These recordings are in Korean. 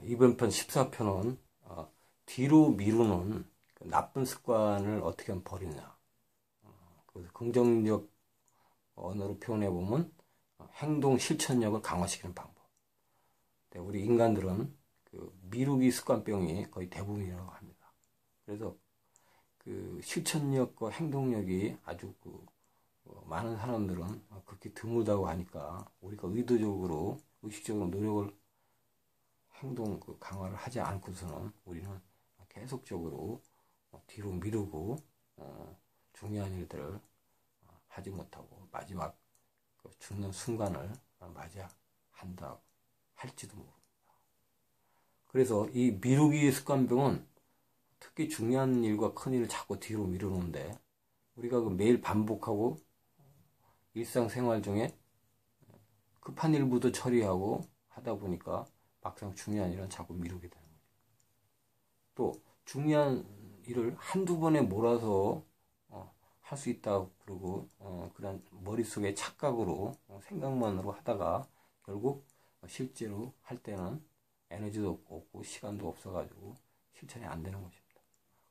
이번 편 14편은 뒤로 미루는 그 나쁜 습관을 어떻게 하면 버리냐. 그래서 긍정적 언어로 표현해 보면 행동 실천력을 강화시키는 방법. 우리 인간들은 그 미루기 습관병이 거의 대부분이라고 합니다. 그래서 그 실천력과 행동력이 아주 많은 사람들은 그렇게 드물다고 하니까 우리가 의식적으로 노력을 행동 강화를 하지 않고서는 우리는 계속적으로 뒤로 미루고 중요한 일들을 하지 못하고 마지막 죽는 순간을 맞이한다 할지도 모릅니다. 그래서 이 미루기 습관병은 특히 중요한 일과 큰 일을 자꾸 뒤로 미루는데 우리가 매일 반복하고 일상생활 중에 급한 일부터 처리하고 하다 보니까 막상 중요한 일은 자꾸 미루게 되는 거죠. 또 중요한 일을 한두 번에 몰아서 할 수 있다고 그러고 그런 머릿속에 착각으로 생각만으로 하다가 결국 실제로 할 때는 에너지도 없고 시간도 없어가지고 실천이 안 되는 것입니다.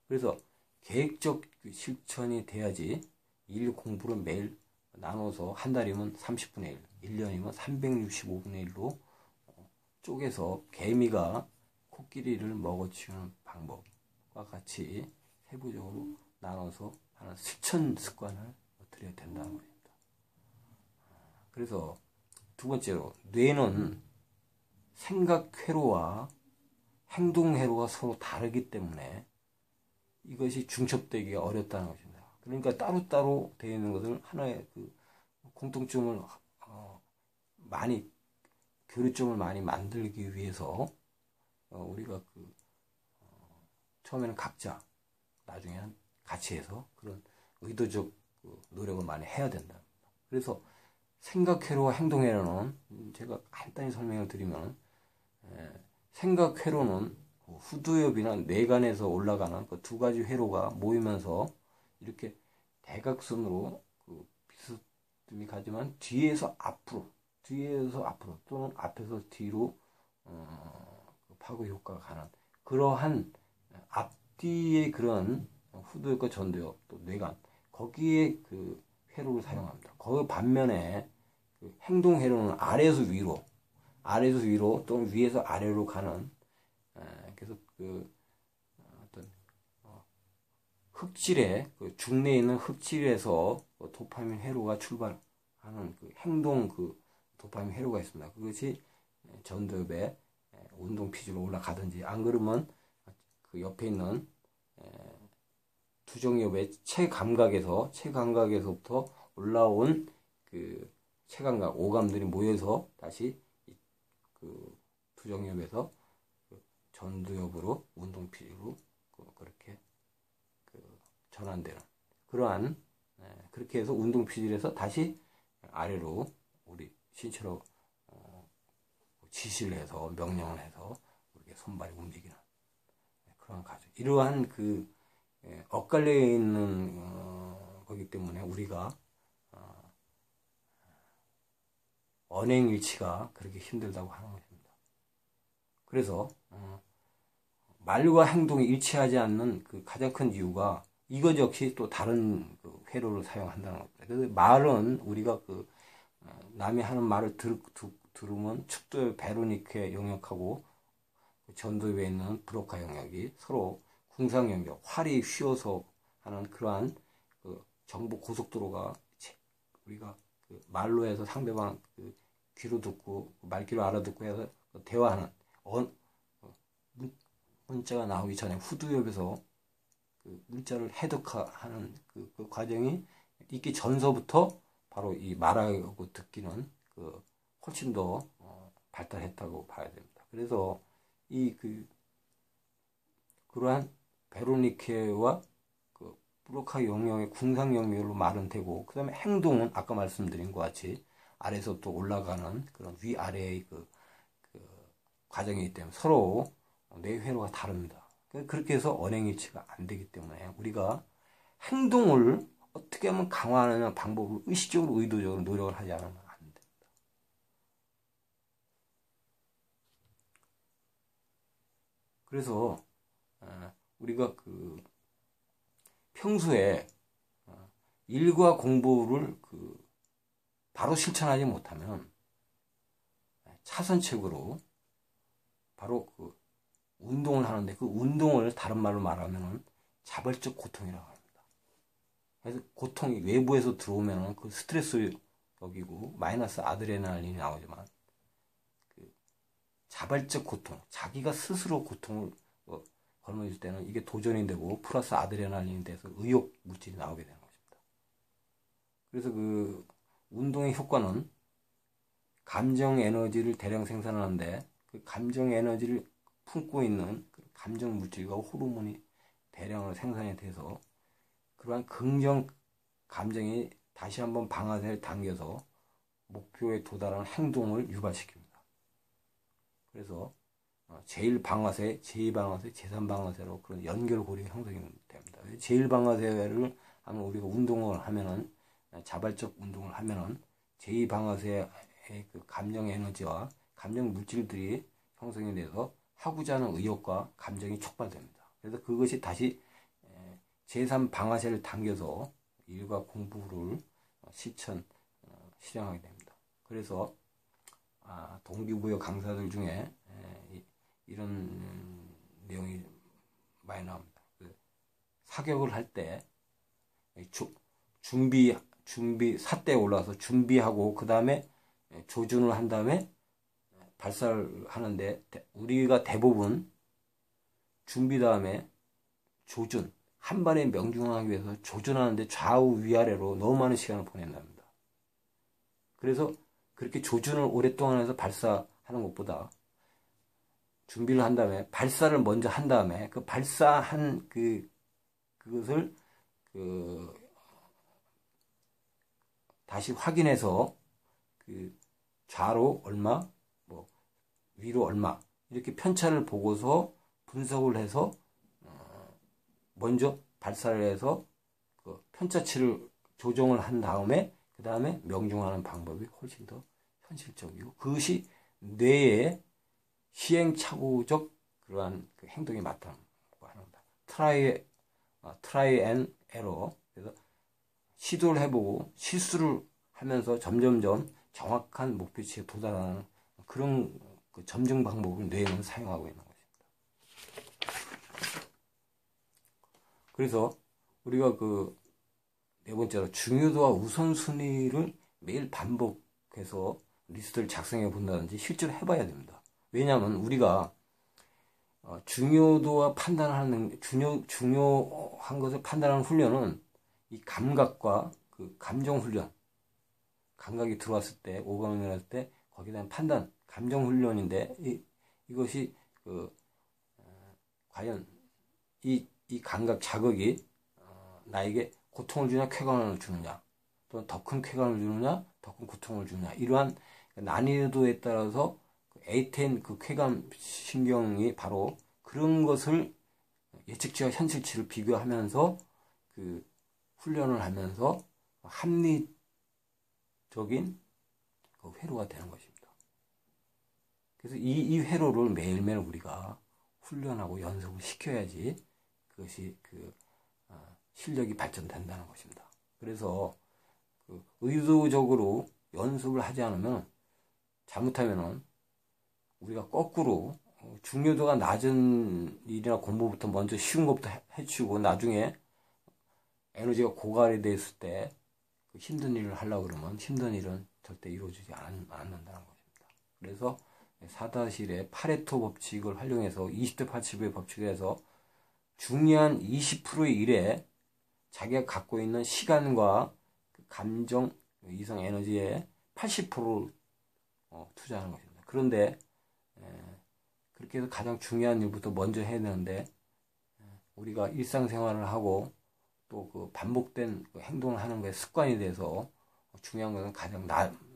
그래서 계획적 실천이 돼야지 일 공부를 매일 나눠서 한 달이면 30분의 1, 1년이면 365분의 1로 쪼개서 개미가 코끼리를 먹어치우는 방법과 같이 세부적으로 나눠서 하는 실천 습관을 들여야 된다는 것입니다. 그래서 두 번째로 뇌는 생각 회로와 행동 회로가 서로 다르기 때문에 이것이 중첩되기가 어렵다는 것입니다. 그러니까 따로따로 되어 있는 것을 하나의 공통점을 교류점을 많이 만들기 위해서 우리가 처음에는 각자 나중에는 같이 해서 그런 의도적 노력을 많이 해야 된다. 그래서 생각회로와 행동회로는 제가 간단히 설명을 드리면 생각회로는 후두엽이나 뇌간에서 올라가는 그 두 가지 회로가 모이면서 이렇게 대각선으로 비스듬히 가지만 뒤에서 앞으로 또는 앞에서 뒤로 파고 효과가 가는 그러한 앞뒤의 그런 후두엽과 전두엽 또 뇌간 거기에 그 회로를 사용합니다. 거기 반면에 행동 회로는 아래에서 위로 또는 위에서 아래로 가는 그래서 어떤 흑질에 중뇌에 있는 흑질에서 도파민 회로가 출발하는 행동 도파민 회로가 있습니다. 그것이 전두엽에 운동 피지로 올라가든지 안 그러면 그 옆에 있는 두정엽의 체감각에서부터 올라온 체감각 오감들이 모여서 다시 두정엽에서 전두엽으로 운동 피지로 그렇게 전환되는 그러한 그렇게 해서 운동 피질에서 다시 아래로 우리 신체로 지시를 해서 명령을 해서 우리의 손발이 움직이는 그런 과정. 이러한 엇갈려 있는 거기 때문에 우리가 언행일치가 그렇게 힘들다고 하는 것입니다. 그래서 말과 행동이 일치하지 않는 가장 큰 이유가 이것 역시 또 다른 회로를 사용한다는 겁니다. 그래서 말은 우리가 남이 하는 말을 들으면 축도의 베로니케 영역하고 전두엽에 있는 브로카 영역이 서로 궁상 영역, 활이 휘어서 하는 그러한 정보 고속도로가 우리가 말로 해서 상대방 귀로 듣고 말귀로 알아듣고 해서 대화하는 문자가 나오기 전에 후두엽에서 문자를 해독하는 그 과정이 있기 전서부터 바로 이 말하고 듣기는 훨씬 더 발달했다고 봐야 됩니다. 그래서 그러한 베로니케와 브로카 영역의 궁상 영역으로 말은 되고 그 다음에 행동은 아까 말씀드린 것 같이 아래에서 또 올라가는 그런 위아래의 과정이기 때문에 서로 뇌 회로가 다릅니다. 그렇게 해서 언행일치가 안 되기 때문에 우리가 행동을 어떻게 하면 강화하느냐 방법을 의식적으로 의도적으로 노력을 하지 않으면 안 됩니다. 그래서 우리가 그 평소에 일과 공부를 바로 실천하지 못하면 차선책으로 바로 그 운동을 하는데, 그 운동을 다른 말로 말하면은 자발적 고통이라고 합니다. 그래서 고통이 외부에서 들어오면은 그 스트레스 여기고 마이너스 아드레날린이 나오지만, 그 자발적 고통, 자기가 스스로 고통을 걸어줄 때는 이게 도전이 되고 플러스 아드레날린이 돼서 의욕 물질이 나오게 되는 것입니다. 그래서 그 운동의 효과는 감정 에너지를 대량 생산하는데, 그 감정 에너지를 품고 있는 그 감정 물질과 호르몬이 대량으로 생산이 돼서 그러한 긍정 감정이 다시 한번 방아쇠를 당겨서 목표에 도달하는 행동을 유발시킵니다. 그래서 제1방아쇠, 제2방아쇠, 제3방아쇠로 그런 연결고리가 형성이 됩니다. 제1방아쇠를 하면 우리가 운동을 하면은, 자발적 운동을 하면은 제2방아쇠의 그 감정 에너지와 감정 물질들이 형성이 돼서 하고자 하는 의욕과 감정이 촉발됩니다. 그래서 그것이 다시 제3방아쇠를 당겨서 일과 공부를 실행하게 됩니다. 그래서 동기부여 강사들 중에 이런 내용이 많이 나옵니다. 사격을 할 때 준비 삿대에 올라서 준비하고 그 다음에 조준을 한 다음에 발사를 하는데, 우리가 대부분 준비 다음에 조준, 한 발에 명중하기 위해서 조준하는데 좌우 위아래로 너무 많은 시간을 보낸답니다. 그래서 그렇게 조준을 오랫동안 해서 발사하는 것보다 준비를 한 다음에 발사를 먼저 한 다음에 그 발사한 그것을 다시 확인해서 좌로 얼마, 위로 얼마, 이렇게 편차를 보고서 분석을 해서 먼저 발사를 해서 그 편차치를 조정을 한 다음에 그 다음에 명중하는 방법이 훨씬 더 현실적이고, 그것이 뇌의 시행착오적 그러한 그 행동이 나타나고 하는 겁니다. 트라이 앤 에러. 그래서 시도를 해보고 실수를 하면서 점점점 정확한 목표치에 도달하는 그런 그 점증 방법을 뇌는 사용하고 있는 것입니다. 그래서 우리가 네 번째로 중요도와 우선순위를 매일 반복해서 리스트를 작성해 본다든지 실제로 해봐야 됩니다. 왜냐하면 우리가 중요도와 판단하는 중요한 것을 판단하는 훈련은 이 감각과 그 감정 훈련, 감각이 들어왔을 때, 오감이 들어왔을 때 거기에 대한 판단, 감정 훈련인데, 이것이 과연 이 감각 자극이 나에게 고통을 주냐 쾌감을 주느냐, 또는 더 큰 쾌감을 주느냐 더 큰 고통을 주느냐, 이러한 난이도에 따라서 에이텐 그 쾌감 신경이 바로 그런 것을 예측치와 현실치를 비교하면서 그 훈련을 하면서 합리적인 그 회로가 되는 것입니다. 그래서 이 회로를 매일매일 우리가 훈련하고 연습을 시켜야지 그것이 실력이 발전된다는 것입니다. 그래서 의도적으로 연습을 하지 않으면, 잘못하면은 우리가 거꾸로 중요도가 낮은 일이나 공부부터 먼저 쉬운 것부터 해치우고 나중에 에너지가 고갈이 됐을 때 힘든 일을 하려고 그러면 힘든 일은 절대 이루어지지 않는다는 것입니다. 그래서 4-1의 파레토 법칙을 활용해서 20대 80의 법칙을 해서 중요한 20%의 일에 자기가 갖고 있는 시간과 감정, 이성 에너지의 80%를 투자하는 것입니다. 그런데 그렇게 해서 가장 중요한 일부터 먼저 해야 되는데, 우리가 일상생활을 하고 또 그 반복된 그 행동을 하는 것에 습관이 돼서 중요한 것은 가장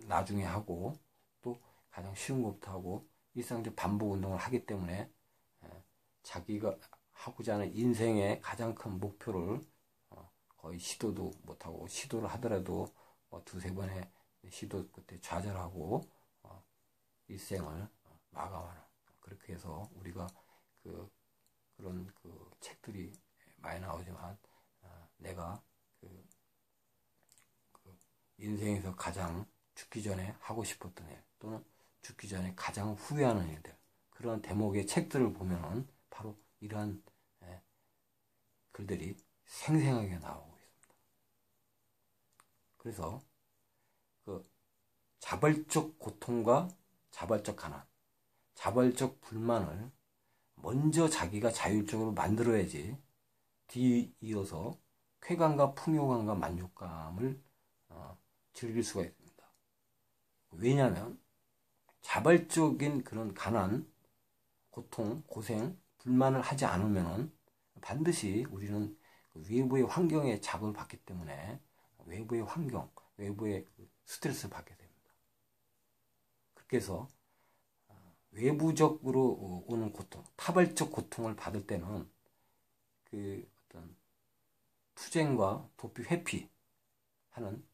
나중에 하고 또 가장 쉬운 것부터 하고 일상적 반복 운동을 하기 때문에 자기가 하고자 하는 인생의 가장 큰 목표를 거의 시도도 못하고, 시도를 하더라도 2-3번의 시도 끝에 좌절하고 일생을 마감하는, 그렇게 해서 우리가 그런 그 책들이 많이 나오지만 내가 그 인생에서 가장 죽기 전에 하고 싶었던 일 또는 죽기 전에 가장 후회하는 일들 그런 대목의 책들을 보면은 바로 이러한 글들이 생생하게 나오고 있습니다. 그래서 그 자발적 고통과 자발적 가난, 자발적 불만을 먼저 자기가 자율적으로 만들어야지 뒤이어서 쾌감과 풍요감과 만족감을 즐길 수가 있습니다. 왜냐하면 자발적인 그런 가난, 고통, 고생, 불만을 하지 않으면 반드시 우리는 외부의 환경에 자극을 받기 때문에 외부의 환경, 외부의 스트레스를 받게 됩니다. 그래서 외부적으로 오는 고통, 타발적 고통을 받을 때는 그 어떤 투쟁과 도피, 회피하는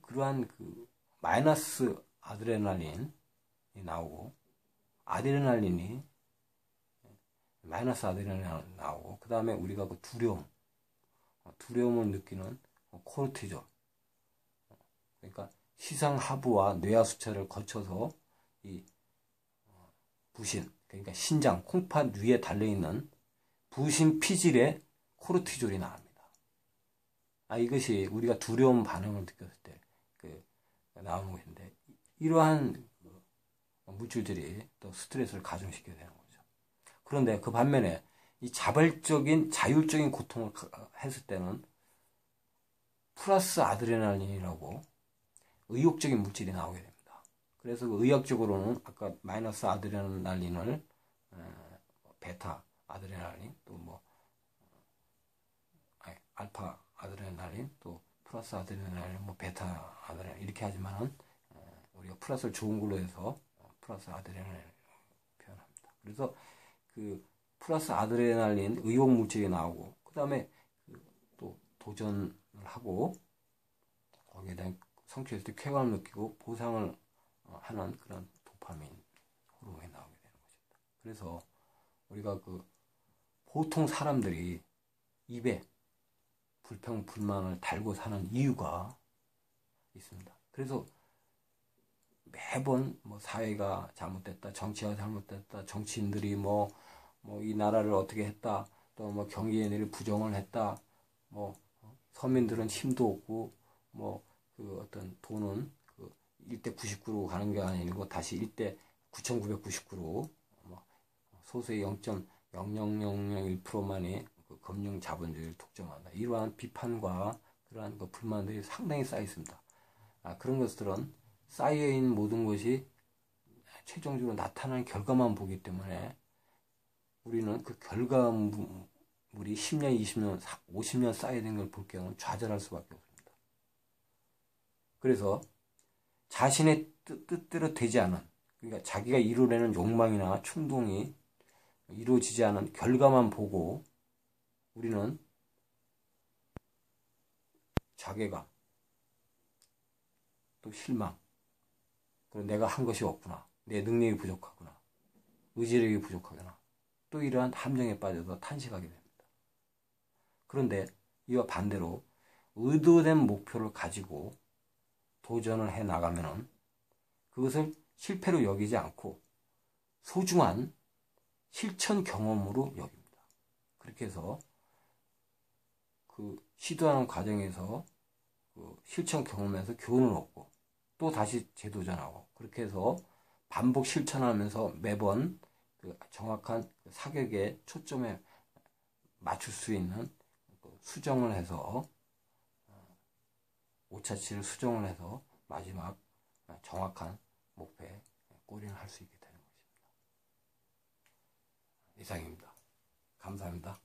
그러한 그 마이너스 아드레날린이 나오고 아드레날린이 마이너스 아드레날린이 나오고 그 다음에 우리가 그 두려움을 느끼는 코르티졸 그러니까 시상하부와 뇌하수체를 거쳐서 이 부신 그러니까 신장 콩팥 위에 달려있는 부신 피질의 코르티졸이 나옵니다. 이것이 우리가 두려움 반응을 느꼈을 때 나오는 것인데 이러한 물질들이 또 스트레스를 가중시키게 되는 거죠. 그런데 그 반면에 이 자발적인 자율적인 고통을 했을 때는 플러스 아드레날린이라고 의욕적인 물질이 나오게 됩니다. 그래서 의학적으로는 아까 마이너스 아드레날린을 베타 아드레날린 또 알파 아드레날린 또 플러스 아드레날린 베타 아드레날린 이렇게 하지만은 우리가 플러스를 좋은 걸로 해서 플러스 아드레날린 표현합니다. 그래서 그 플러스 아드레날린 의욕 물질이 나오고 그 다음에 또 도전을 하고 거기에 대한 성취했을 때 쾌감을 느끼고 보상을 하는 그런 도파민 호르몬이 나오게 되는 것입니다. 그래서 우리가 보통 사람들이 입에 불평, 불만을 달고 사는 이유가 있습니다. 그래서 매번 사회가 잘못됐다, 정치가 잘못됐다, 정치인들이 이 나라를 어떻게 했다, 또 경기인들이 부정을 했다, 서민들은 힘도 없고, 어떤 돈은 1대 99로 가는 게 아니고 다시 1대 9,999로 소수의 0.00001%만이 금융 자본주의를 독점한다. 이러한 비판과 그러한 불만들이 상당히 쌓여 있습니다. 그런 것들은 쌓여있는 모든 것이 최종적으로 나타나는 결과만 보기 때문에 우리는 그 결과물이 10년, 20년, 50년 쌓여있는 걸 볼 경우는 좌절할 수밖에 없습니다. 그래서 자신의 뜻대로 되지 않은 그러니까 자기가 이루려는 욕망이나 충동이 이루어지지 않은 결과만 보고 우리는 자괴감, 또 실망, 그리고 내가 한 것이 없구나, 내 능력이 부족하구나, 의지력이 부족하구나, 또 이러한 함정에 빠져서 탄식하게 됩니다. 그런데 이와 반대로 의도된 목표를 가지고 도전을 해 나가면은 그것을 실패로 여기지 않고 소중한 실천 경험으로 여깁니다. 그렇게 해서 시도하는 과정에서 실천 경험에서 교훈을 얻고 또 다시 재도전하고 그렇게 해서 반복 실천하면서 매번 정확한 사격의 초점에 맞출 수 있는 수정을 해서 오차치를 수정을 해서 마지막 정확한 목표에 골인할 수 있게 되는 것입니다. 이상입니다. 감사합니다.